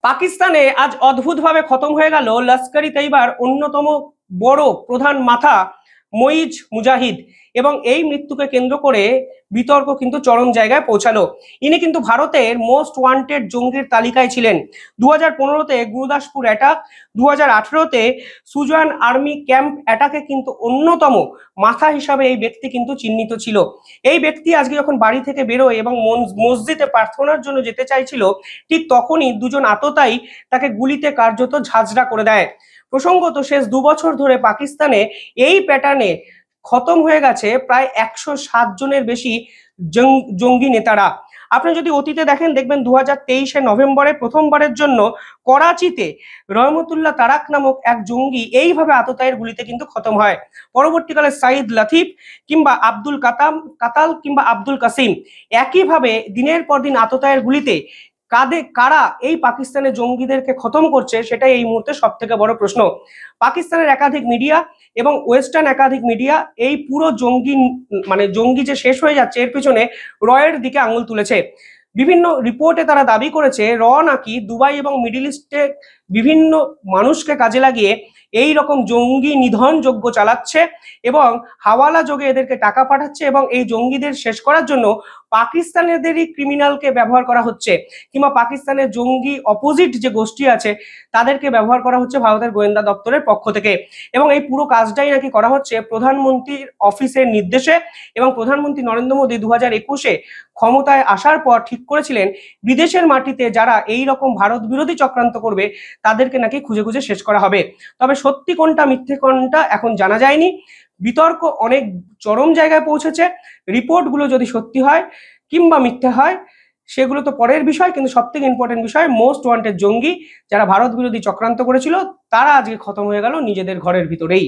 পাকিস্তানে আজ অদ্ভুতভাবে খতম হয়ে গেল লস্কর ই তৈবার অন্যতম বড় প্রধান মাথা মইজ মুজাহিদ। এবং এই মৃত্যুকে কেন্দ্র করে বিতর্ক কিন্তু চরম জায়গায় পৌঁছালো। ইনি কিন্তু ভারতের মোস্ট ওয়ান্টেড জঙ্গির তালিকায় ছিলেন। 2015-তে গুরুদাসপুর অ্যাটাক, 2018-তে সুজান আর্মি ক্যাম্প অ্যাটাকে কিন্তু অন্যতম মাথা হিসাবে এই ব্যক্তি কিন্তু চিহ্নিত ছিল। এই ব্যক্তি আজকে যখন বাড়ি থেকে বেরোয় এবং মসজিদে প্রার্থনার জন্য যেতে চাইছিল, ঠিক তখনই দুজন আততায়ী তাকে গুলিতে কার্যত ঝাঁঝরা করে দেয়। প্রসঙ্গত শেষ 2 বছর ধরে পাকিস্তানে এই প্যাটার্নে খতম হয়ে গেছে প্রায় 107 জনের বেশি জঙ্গি নেতারা। আপনি যদি অতীতে দেখেন, দেখবেন 2023-এ নভেম্বরে প্রথমবারের জন্য করাচিতে রহমতুল্লাহ তারাক নামক এক জঙ্গি এইভাবে আততায়ীর গুলিতে কিন্তু খতম হয়। পরবর্তীকালে সাইদ লাতিফ কিংবা আব্দুল কাতাল কিংবা আব্দুল কাসিম একইভাবে দিনের পর দিন আততায়ীর গুলিতে কারা এই পাকিস্তানের জঙ্গিদেরকে খতম করছে, সেটাই এই মুহূর্তে সব থেকে বড় প্রশ্ন। পাকিস্তানের একাধিক মিডিয়া এবং ওয়েস্টার্ন একাধিক মিডিয়া এই পুরো জঙ্গি যে শেষ হয়ে যাচ্ছে এর পিছনে রয়ের দিকে আঙুল তুলেছে। বিভিন্ন রিপোর্টে তারা দাবি করেছে নাকি দুবাই এবং মিডিল ইস্টে বিভিন্ন মানুষকে কাজে লাগিয়ে এই রকম জঙ্গি নিধন যজ্ঞ চালাচ্ছে এবং হাওয়ালা যোগে এদেরকে টাকা পাঠাচ্ছে, এবং এই জঙ্গিদের শেষ করার জন্য পাকিস্তানেদেরই ক্রিমিনালকে ব্যবহার করা হচ্ছে, কিংবা পাকিস্তানের জঙ্গি অপোজিট যে গোষ্ঠী আছে তাদেরকে ব্যবহার করা হচ্ছে ভারতের গোয়েন্দা দপ্তরের পক্ষ থেকে। এবং এই পুরো কাজটাই নাকি করা হচ্ছে প্রধানমন্ত্রীর অফিসের নির্দেশে। এবং প্রধানমন্ত্রী নরেন্দ্র মোদী 2021-এ ক্ষমতায় আসার পর ঠিক করেছিলেন বিদেশের মাটিতে যারা এই রকম ভারত বিরোধী চক্রান্ত করবে তাদেরকে নাকি খুঁজে খুঁজে শেষ করা হবে। তবে সত্যি কোনটা মিথ্যে কোনটা এখন জানা যায়নি। বিতর্ক অনেক চরম জায়গায় পৌঁছেছে। রিপোর্টগুলো যদি সত্যি হয় কিংবা মিথ্যে হয় সেগুলো তো পরের বিষয়, কিন্তু সব থেকে ইম্পর্টেন্ট বিষয় মোস্ট ওয়ান্টেড জঙ্গি যারা ভারত বিরোধী চক্রান্ত করেছিল তারা আজকে খতম হয়ে গেল নিজেদের ঘরের ভিতরেই।